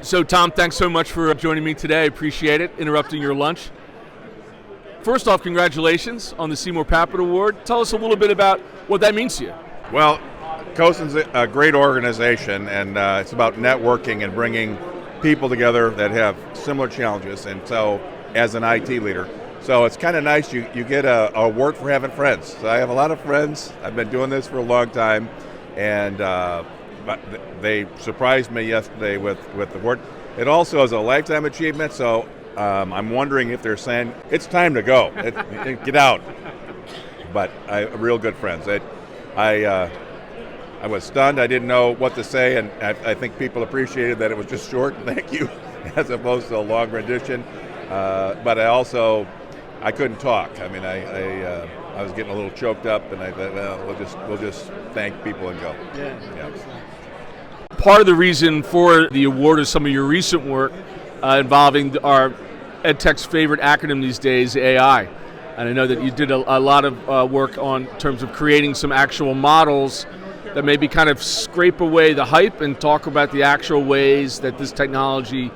So Tom, thanks so much for joining me today. I appreciate it, interrupting your lunch. First off, congratulations on the Seymour Papert Award. Tell us a little bit about what that means to you. Well, CoSN's a great organization, and it's about networking and bringing people together that have similar challenges, and so as an IT leader. So it's kind of nice you get a award for having friends. So I have a lot of friends. I've been doing this for a long time, and but they surprised me yesterday with the award. It also is a lifetime achievement, so I'm wondering if they're saying, it's time to go, get out. But real good friends. I was stunned. I didn't know what to say, and I think people appreciated that it was just short, thank you, as opposed to a long rendition. But I couldn't talk. I mean, I was getting a little choked up, and I thought, well, we'll just thank people and go. Yeah. Part of the reason for the award is some of your recent work involving our EdTech's favorite acronym these days, AI. And I know that you did a lot of work on terms of creating some actual models that maybe kind of scrape away the hype and talk about the actual ways that this technology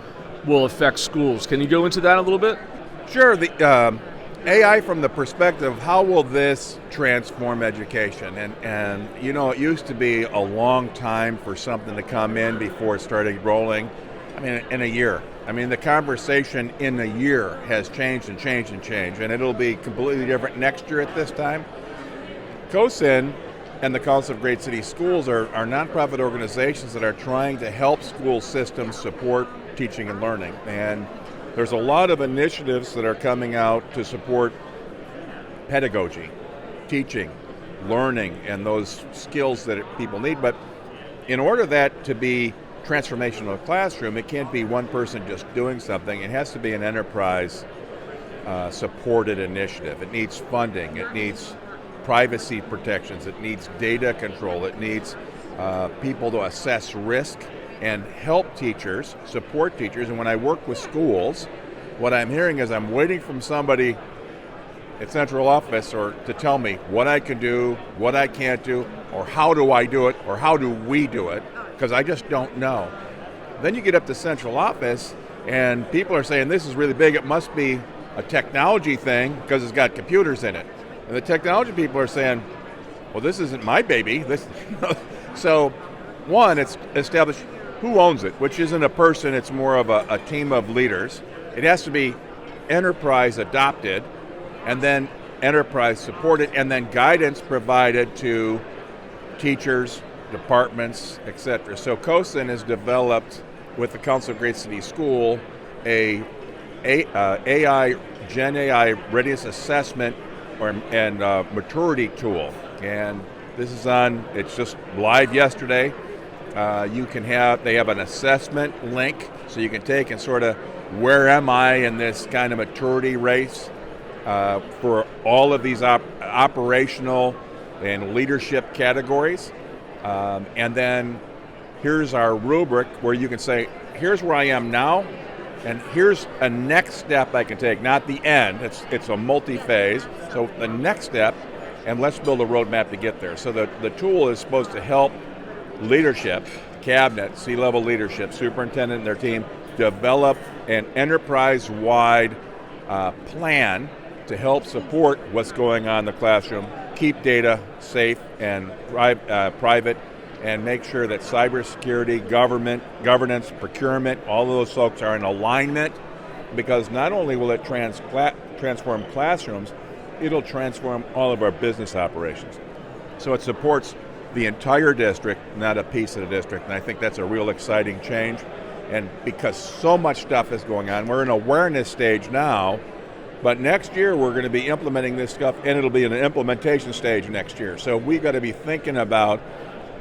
will affect schools. Can you go into that a little bit? Sure. The AI from the perspective of how will this transform education? And you know, it used to be a long time for something to come in before it started rolling. I mean, in a year. I mean, the conversation in a year has changed and changed and changed, and it'll be completely different next year at this time. CoSN and the Council of Great City Schools are nonprofit organizations that are trying to help school systems support teaching and learning. And there's a lot of initiatives that are coming out to support pedagogy, teaching, learning, and those skills that people need. But in order that to be transformational classroom, it can't be one person just doing something. It has to be an enterprise supported initiative. It needs funding. It needs privacy protections. It needs data control. It needs people to assess risk and help teachers, support teachers. And when I work with schools, what I'm hearing is I'm waiting from somebody at central office or to tell me what I can do, what I can't do, or how do I do it, or how do we do it, because I just don't know. Then you get up to central office and people are saying this is really big, it must be a technology thing because it's got computers in it. And the technology people are saying, well, this isn't my baby. So one, it's established who owns it, which isn't a person, it's more of a team of leaders. It has to be enterprise adopted, and then enterprise supported, and then guidance provided to teachers, departments, etc. So CoSN has developed with the Council of Great City School Gen AI readiness assessment and maturity tool. And this is it's just live yesterday. They have an assessment link, so you can take and sort of, where am I in this kind of maturity race for all of these operational and leadership categories. And then here's our rubric where you can say, here's where I am now, and here's a next step I can take, not the end. It's a multi-phase. So the next step, and let's build a roadmap to get there. So the tool is supposed to help leadership, cabinet, C-level leadership, superintendent and their team develop an enterprise-wide plan to help support what's going on in the classroom, keep data safe and private, and make sure that cybersecurity, governance, procurement, all of those folks are in alignment, because not only will it transform classrooms, it'll transform all of our business operations. So it supports the entire district, not a piece of the district, and I think that's a real exciting change. And because so much stuff is going on, we're in awareness stage now, but next year we're going to be implementing this stuff, and it'll be in an implementation stage next year. So we've got to be thinking about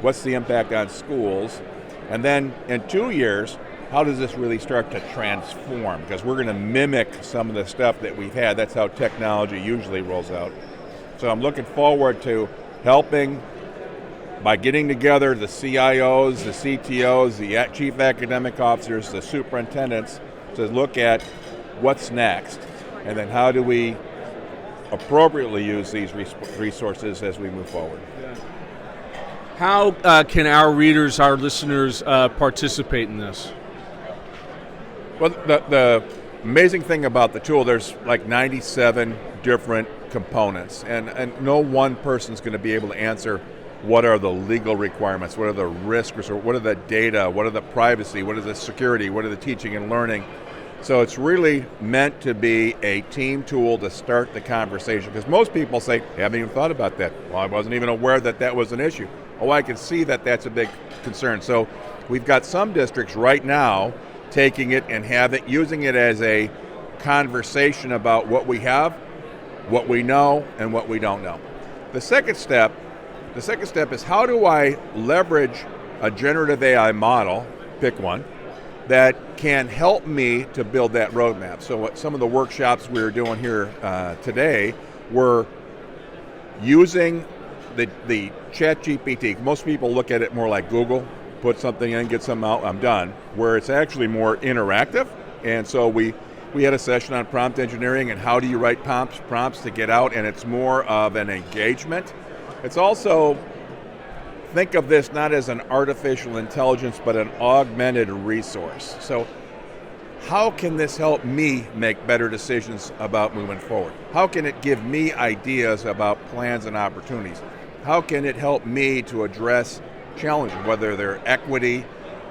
what's the impact on schools, and then in 2 years, how does this really start to transform? Because we're going to mimic some of the stuff that we've had. That's how technology usually rolls out. So I'm looking forward to helping by getting together the CIOs, the CTOs, the chief academic officers, the superintendents to look at what's next, and then how do we appropriately use these resources as we move forward. Yeah. How can our readers, our listeners, participate in this? Well, the amazing thing about the tool, there's like 97 different components, and no one person's going to be able to answer what are the legal requirements, what are the risks, or what are the data, what are the privacy, what are the security, what are the teaching and learning. So it's really meant to be a team tool to start the conversation, because most people say, I haven't even thought about that. Well, I wasn't even aware that that was an issue. Oh, I can see that that's a big concern. So we've got some districts right now taking it and using it as a conversation about what we have, what we know, and what we don't know. The second step is, how do I leverage a generative AI model, pick one, that can help me to build that roadmap. So what some of the workshops we were doing here today were using the ChatGPT. Most people look at it more like Google, put something in, get something out, I'm done, where it's actually more interactive. And so we had a session on prompt engineering and how do you write prompts to get out, and it's more of an engagement. It's also, think of this not as an artificial intelligence, but an augmented resource. So how can this help me make better decisions about moving forward? How can it give me ideas about plans and opportunities? How can it help me to address challenges, whether they're equity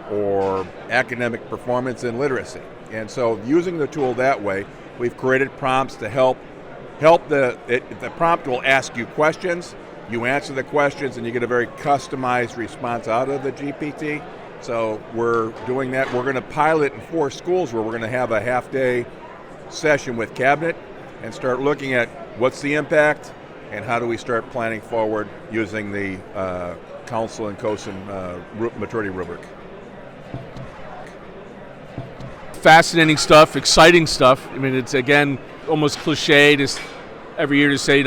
or academic performance and literacy? And so using the tool that way, we've created prompts to help the prompt will ask you questions, you answer the questions, and you get a very customized response out of the GPT. So we're doing that. We're going to pilot in 4 schools where we're going to have a half-day session with cabinet and start looking at what's the impact and how do we start planning forward using the council and CoSN maturity rubric. Fascinating stuff, exciting stuff. I mean, it's, again, almost cliche to every year to say,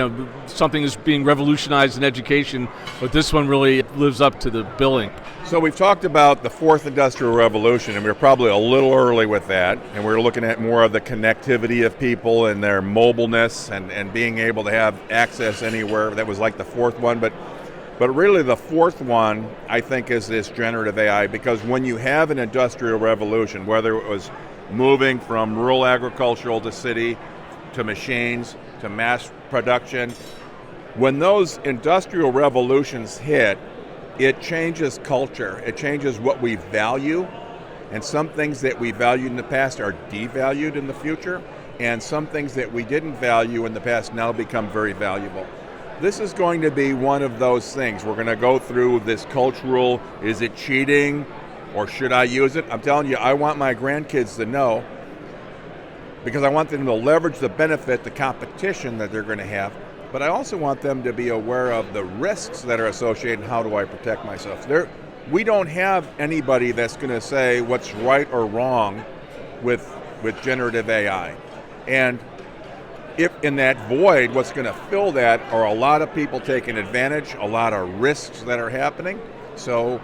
something is being revolutionized in education, but this one really lives up to the billing. So we've talked about the 4th Industrial Revolution, and we're probably a little early with that, and we're looking at more of the connectivity of people and their mobileness and being able to have access anywhere. That was like the 4th one, but really the 4th one, I think, is this generative AI, because when you have an industrial revolution, whether it was moving from rural agricultural to city, to machines, to mass production, when those industrial revolutions hit, it changes culture, it changes what we value, and some things that we valued in the past are devalued in the future, and some things that we didn't value in the past now become very valuable. This is going to be one of those things. We're going to go through this cultural, is it cheating or should I use it? I'm telling you, I want my grandkids to know, because I want them to leverage the benefit, the competition that they're going to have, but I also want them to be aware of the risks that are associated and how do I protect myself. We don't have anybody that's going to say what's right or wrong with generative AI. And if in that void, what's going to fill that are a lot of people taking advantage, a lot of risks that are happening. So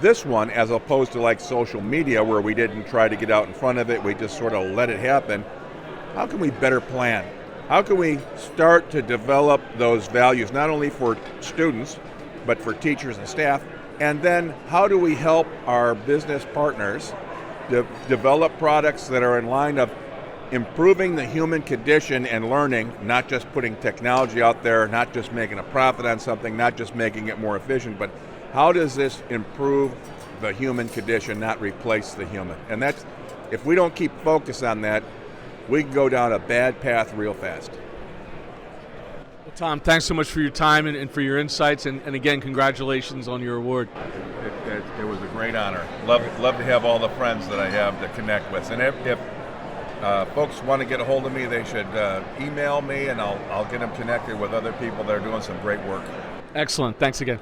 this one, as opposed to like social media where we didn't try to get out in front of it, we just sort of let it happen, how can we better plan? How can we start to develop those values, not only for students, but for teachers and staff? And then how do we help our business partners develop products that are in line of improving the human condition and learning, not just putting technology out there, not just making a profit on something, not just making it more efficient, but how does this improve the human condition, not replace the human? And that's, if we don't keep focus on that, we can go down a bad path real fast. Well, Tom, thanks so much for your time and for your insights, and again, congratulations on your award. It was a great honor. Love to have all the friends that I have to connect with. And if folks want to get a hold of me, they should email me, and I'll get them connected with other people that are doing some great work. Excellent. Thanks again.